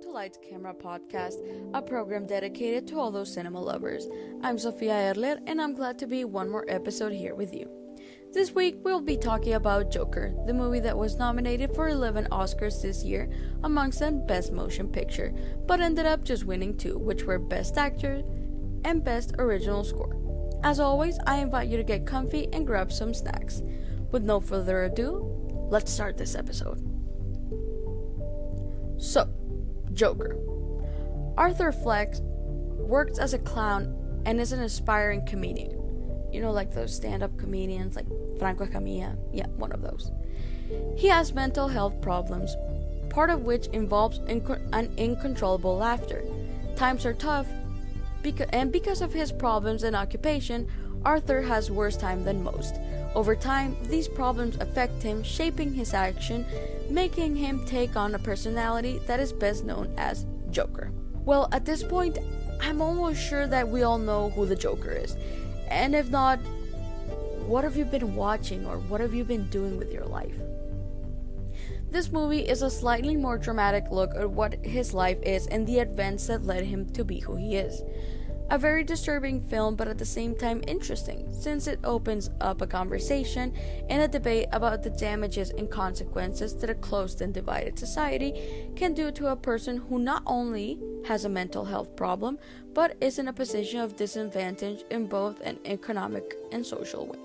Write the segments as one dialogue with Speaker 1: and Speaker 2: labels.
Speaker 1: to Lights Camera Podcast, a program dedicated to all those cinema lovers. I'm Sofia Erler, and I'm glad to be one more episode here with you. This week, we'll be talking about Joker, the movie that was nominated for 11 Oscars this year, amongst them Best Motion Picture, but ended up just winning 2, which were Best Actor and Best Original Score. As always, I invite you to get comfy and grab some snacks. With no further ado, let's start this episode. So, Joker. Arthur Fleck works as a clown and is an aspiring comedian. You know, like those stand-up comedians like Franco Escamilla. Yeah, one of those. He has mental health problems, part of which involves an uncontrollable laughter. Times are tough, because of his problems and occupation, Arthur has worse time than most. Over time, these problems affect him, shaping his action, making him take on a personality that is best known as Joker. Well, at this point, I'm almost sure that we all know who the Joker is. And if not, what have you been watching or what have you been doing with your life? This movie is a slightly more dramatic look at what his life is and the events that led him to be who he is. A very disturbing film, but at the same time interesting, since it opens up a conversation and a debate about the damages and consequences that a closed and divided society can do to a person who not only has a mental health problem, but is in a position of disadvantage in both an economic and social way.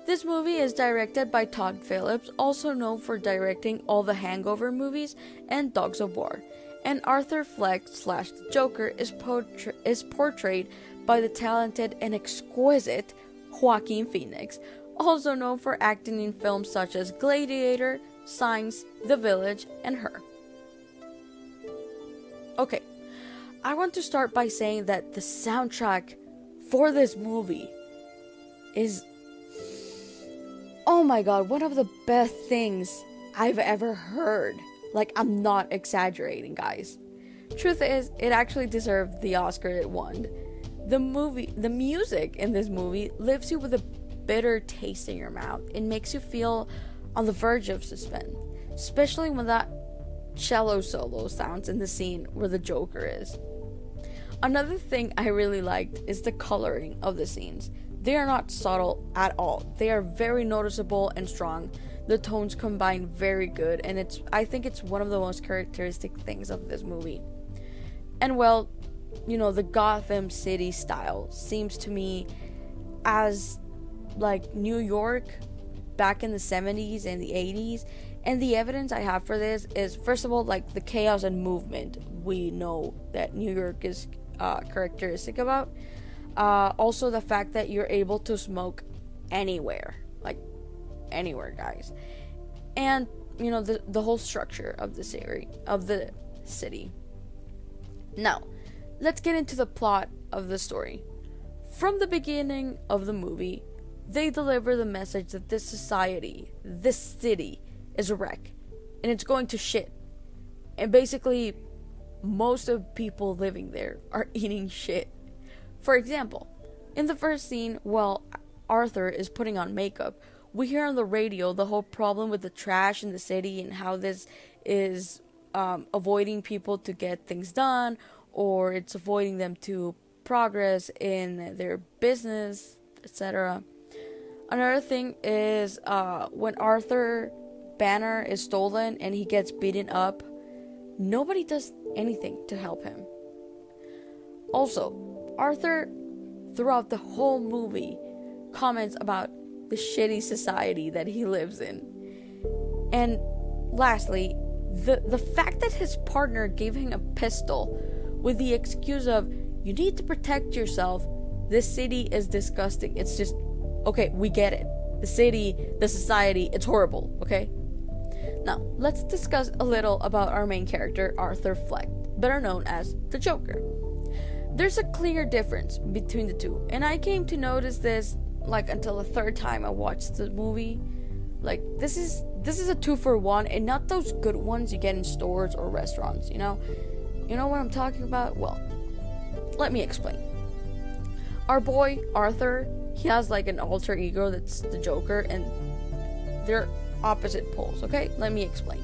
Speaker 1: This movie is directed by Todd Phillips, also known for directing all the Hangover movies and Dogs of War. And Arthur Fleck / Joker is portrayed by the talented and exquisite Joaquin Phoenix, also known for acting in films such as Gladiator, Signs, The Village, and Her. Okay, I want to start by saying that the soundtrack for this movie is, oh my god, one of the best things I've ever heard. Like, I'm not exaggerating, guys. Truth is, it actually deserved the Oscar it won. The music in this movie leaves you with a bitter taste in your mouth. It makes you feel on the verge of suspense, especially when that cello solo sounds in the scene where the Joker is. Another thing I really liked is the coloring of the scenes. They are not subtle at all. They are very noticeable and strong. The tones combine very good, and I think it's one of the most characteristic things of this movie. And well, you know, the Gotham City style seems to me as like New York back in the 70s and the 80s. And the evidence I have for this is, first of all, like the chaos and movement we know that New York is characteristic about. Also the fact that you're able to smoke anywhere, like anywhere, guys. And you know, the whole structure of the city. Now, let's get into the plot of the story. From the beginning of the movie, they deliver the message that this society, this city, is a wreck, and it's going to shit. And basically, most of people living there are eating shit. For example, in the first scene, while Arthur is putting on makeup, we hear on the radio the whole problem with the trash in the city and how this is avoiding people to get things done, or it's avoiding them to progress in their business, etc. Another thing is when Arthur Banner is stolen and he gets beaten up, nobody does anything to help him. Also, Arthur, throughout the whole movie, comments about the shitty society that he lives in. And lastly, the fact that his partner gave him a pistol with the excuse of, you need to protect yourself, this city is disgusting. It's just, okay, we get it. The city, the society, it's horrible, okay? Now, let's discuss a little about our main character, Arthur Fleck, better known as the Joker. There's a clear difference between the two, and I came to notice this like until the third time I watched the movie. Like, this is a 2-for-1, and not those good ones you get in stores or restaurants, you know what I'm talking about? Well, let me explain. Our boy Arthur, he has like an alter ego that's the Joker, and they're opposite poles, okay? Let me explain.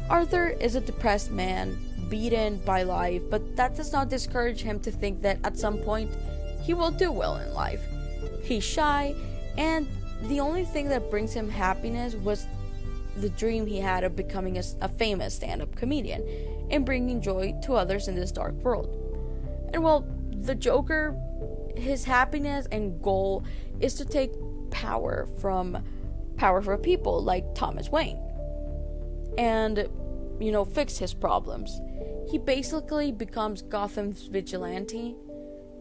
Speaker 1: Arthur is a depressed man beaten by life, but that does not discourage him to think that at some point he will do well in life. He's shy, and the only thing that brings him happiness was the dream he had of becoming a famous stand-up comedian and bringing joy to others in this dark world. And well, the Joker, his happiness and goal is to take power from powerful people like Thomas Wayne and, fix his problems. He basically becomes Gotham's vigilante.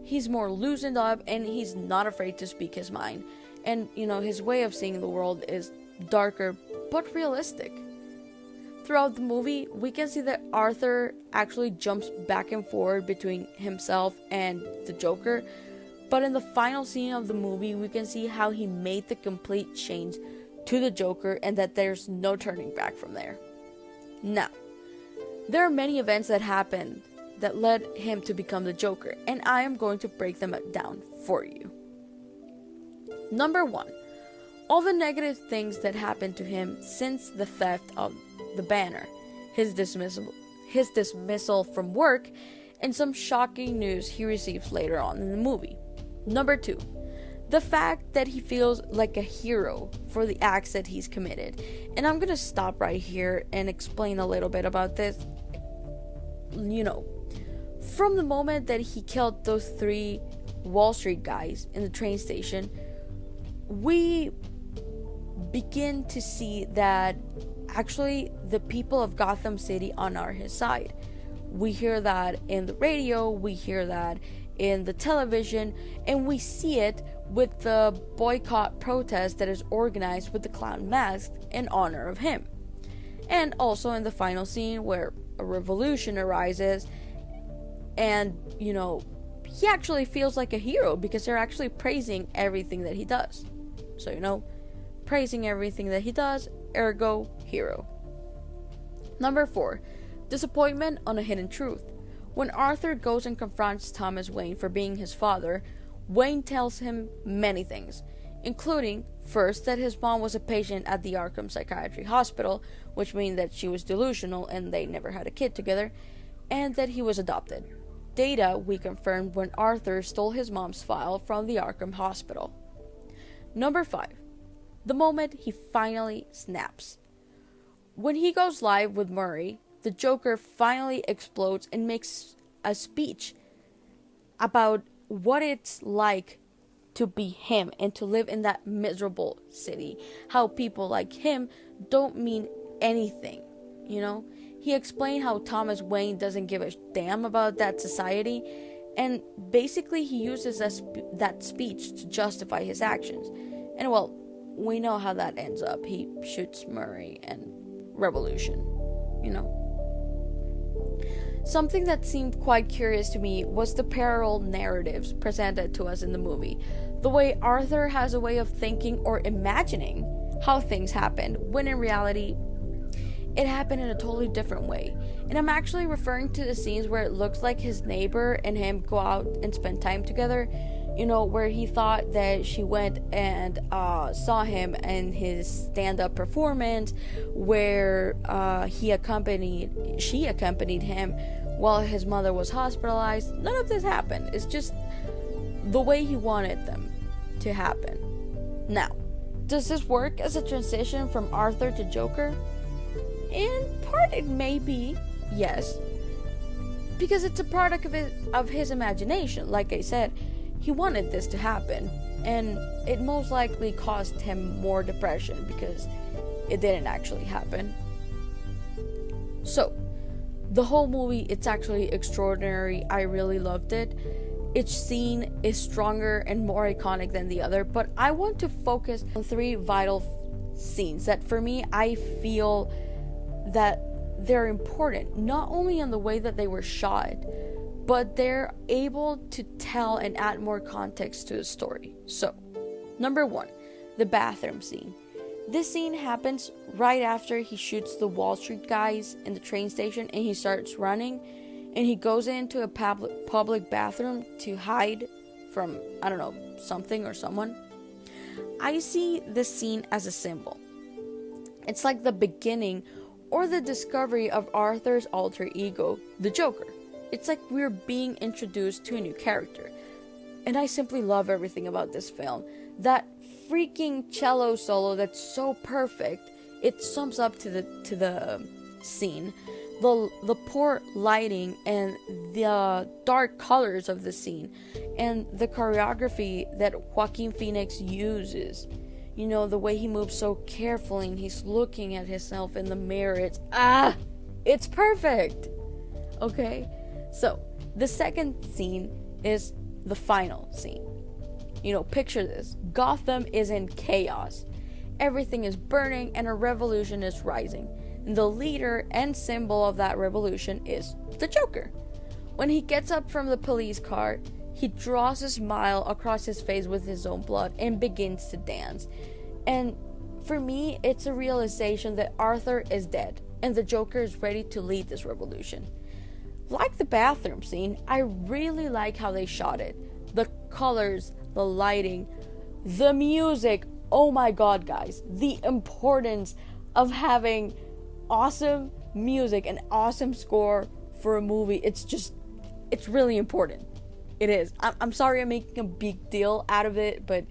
Speaker 1: He's more loosened up, and he's not afraid to speak his mind. And, his way of seeing the world is darker but realistic. Throughout the movie, we can see that Arthur actually jumps back and forth between himself and the Joker, but in the final scene of the movie, we can see how he made the complete change to the Joker and that there's no turning back from there. Now, there are many events that happened that led him to become the Joker, and I am going to break them down for you. Number 1. All the negative things that happened to him since the theft of the banner, his dismissal from work, and some shocking news he receives later on in the movie. Number 2. The fact that he feels like a hero for the acts that he's committed. And I'm gonna stop right here and explain a little bit about this. From the moment that he killed those 3 Wall Street guys in the train station, we begin to see that actually the people of Gotham City are on his side. We hear that in the radio, we hear that in the television, and we see it with the boycott protest that is organized with the clown mask in honor of him. And also in the final scene where a revolution arises, and he actually feels like a hero because they're actually praising everything that he does. So praising everything that he does, ergo hero. Number 4. Disappointment on a hidden truth. When Arthur goes and confronts Thomas Wayne for being his father, Wayne tells him many things, including, first, that his mom was a patient at the Arkham Psychiatry Hospital, which means that she was delusional and they never had a kid together, and that he was adopted. Data we confirmed when Arthur stole his mom's file from the Arkham Hospital. Number 5. The moment he finally snaps. When he goes live with Murray, the Joker finally explodes and makes a speech about what it's like to be him and to live in that miserable city. How people like him don't mean anything, He explained how Thomas Wayne doesn't give a damn about that society, and basically he uses that speech to justify his actions. And well, we know how that ends up. He shoots Murray and revolution, Something that seemed quite curious to me was the parallel narratives presented to us in the movie. The way Arthur has a way of thinking or imagining how things happened, when in reality, it happened in a totally different way. And I'm actually referring to the scenes where it looks like his neighbor and him go out and spend time together, where he thought that she went and saw him in his stand-up performance, where she accompanied him while his mother was hospitalized. None of this happened. It's just the way he wanted them to happen. Now, does this work as a transition from Arthur to Joker? In part it may be, yes, because it's a product of his imagination. Like I said, he wanted this to happen, and it most likely caused him more depression because it didn't actually happen. So, the whole movie, it's actually extraordinary. I really loved it. Each scene is stronger and more iconic than the other, but I want to focus on 3 vital scenes that for me, I feel that they're important, not only in the way that they were shot, but they're able to tell and add more context to the story. So, number 1, the bathroom scene. This scene happens right after he shoots the Wall Street guys in the train station and he starts running, and he goes into a public bathroom to hide from, something or someone. I see this scene as a symbol. It's like the beginning or the discovery of Arthur's alter ego, the Joker. It's like we're being introduced to a new character. And I simply love everything about this film. That freaking cello solo that's so perfect, it sums up to the scene. The poor lighting and the dark colors of the scene, and the choreography that Joaquin Phoenix uses. You know, the way he moves so carefully and he's looking at himself in the mirror. It's perfect. Okay? So, the second scene is the final scene. You know, picture this. Gotham is in chaos. Everything is burning and a revolution is rising. And the leader and symbol of that revolution is the Joker. When he gets up from the police car, he draws a smile across his face with his own blood and begins to dance. And for me, it's a realization that Arthur is dead and the Joker is ready to lead this revolution. Like the bathroom scene, I really like how they shot it. The colors, the lighting, the music. Oh my god, guys. The importance of having awesome music and awesome score for a movie. It's really important. It is. I'm sorry I'm making a big deal out of it, but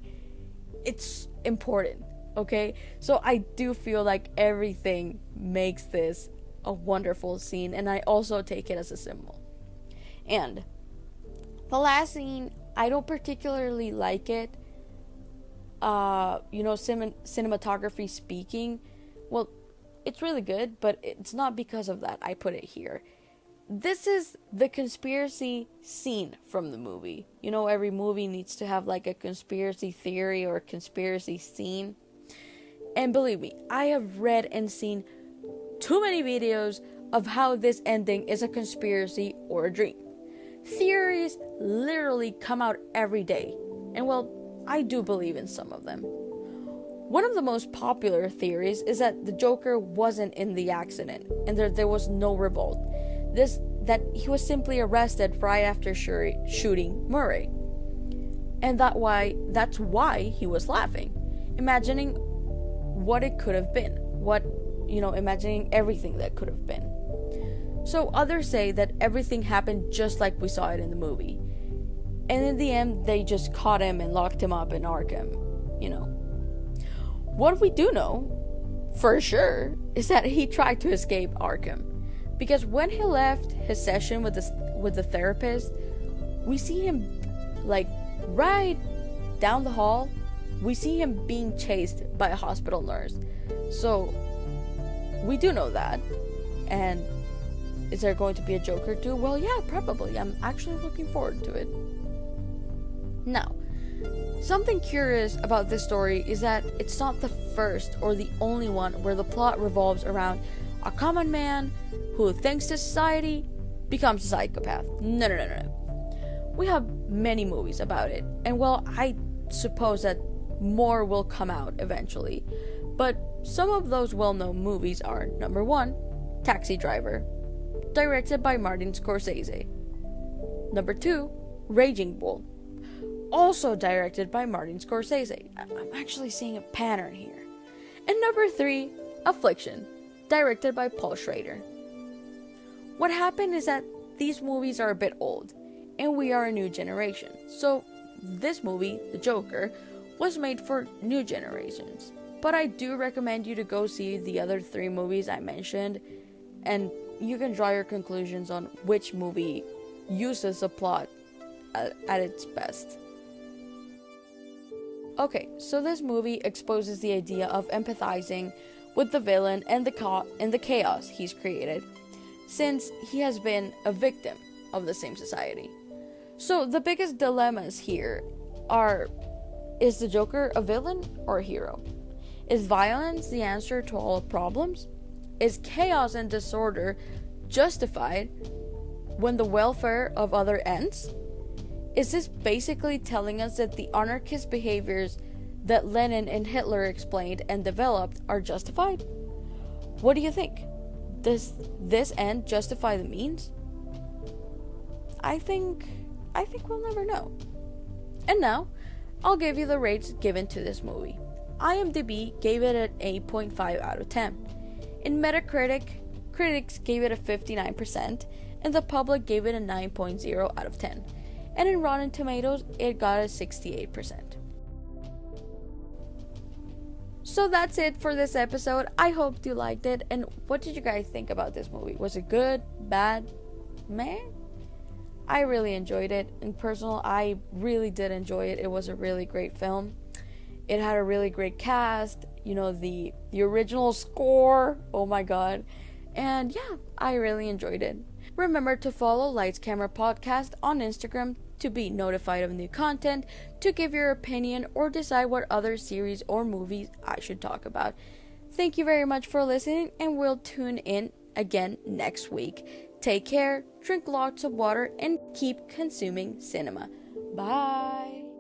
Speaker 1: it's important, okay? So I do feel like everything makes this a wonderful scene, and I also take it as a symbol. And the last scene, I don't particularly like it. Cinematography speaking, well, it's really good, but it's not because of that I put it here. This is the conspiracy scene from the movie. You know, every movie needs to have like a conspiracy theory or a conspiracy scene. And believe me, I have read and seen too many videos of how this ending is a conspiracy or a dream. Theories literally come out every day. And well, I do believe in some of them. One of the most popular theories is that the Joker wasn't in the accident and there was no revolt. That he was simply arrested right after shooting Murray. And that's why he was laughing, imagining what it could have been, imagining everything that could have been. So others say that everything happened just like we saw it in the movie. And in the end, they just caught him and locked him up in Arkham, What we do know, for sure, is that he tried to escape Arkham. Because when he left his session with the therapist, we see him, like, right down the hall, we see him being chased by a hospital nurse. So, we do know that. And is there going to be a Joker 2? Well, yeah, probably. I'm actually looking forward to it. Now, something curious about this story is that it's not the first or the only one where the plot revolves around a common man who, thanks to society, becomes a psychopath. No. We have many movies about it, and well, I suppose that more will come out eventually. But some of those well-known movies are, number 1, Taxi Driver, directed by Martin Scorsese. Number 2, Raging Bull, also directed by Martin Scorsese. I'm actually seeing a pattern here. And number 3, Affliction, directed by Paul Schrader. What happened is that these movies are a bit old, and we are a new generation. So this movie, The Joker, was made for new generations. But I do recommend you to go see the other 3 movies I mentioned, and you can draw your conclusions on which movie uses the plot at its best. Okay, so this movie exposes the idea of empathizing with the villain and the chaos he's created, since he has been a victim of the same society. So the biggest dilemmas here are, is the Joker a villain or a hero? Is violence the answer to all problems? Is chaos and disorder justified when the welfare of others ends? Is this basically telling us that the anarchist behaviors that Lenin and Hitler explained and developed are justified? What do you think? Does this end justify the means? I think we'll never know. And now, I'll give you the rates given to this movie. IMDb gave it an 8.5 out of 10. In Metacritic, critics gave it a 59%, and the public gave it a 9.0 out of 10. And in Rotten Tomatoes, it got a 68%. So that's it for this episode. I hope you liked it. And what did you guys think about this movie? Was it good? Bad? Meh? I really enjoyed it. In personal, I really did enjoy it. It was a really great film. It had a really great cast. You know, the original score. Oh my god. And yeah, I really enjoyed it. Remember to follow Lights Camera Podcast on Instagram to be notified of new content, to give your opinion, or decide what other series or movies I should talk about. Thank you very much for listening, and we'll tune in again next week. Take care, drink lots of water, and keep consuming cinema. Bye!